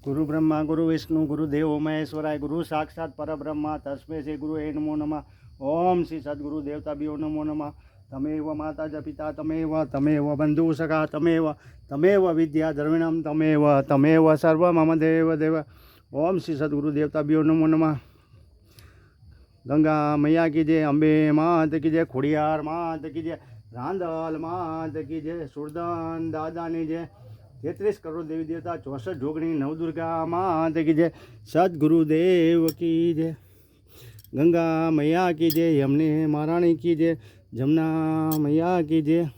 गुरु ब्रह्मा गुरु विष्णु गुरु देव महेश्वराय गुरु साक्षात परब्रह्मा तस्मै श्री गुरु ए नमो नमः। ओम श्री सद्गुरु देवताभ्यो नमो नमः। तमेव माता च पिता तमेव बंधु सखा तमेव विद्या द्रविणम तमेव सर्व मम देव देव। ओम श्री सद्गुरु देवताभ्यो नमो नमः। गंगा मैया की जय, अंबे मात की जय, खोड़ियार मात की जय, रांदल मात की जय, सुरदान दादानी जय, 33 करोड़ देवी देवता, 64 जोगणी नवदुर्गा मात की जय, सदगुरुदेव की जय। गंगा मैया की जय, यमुने महारानी की जय, जमुना मैया की जय।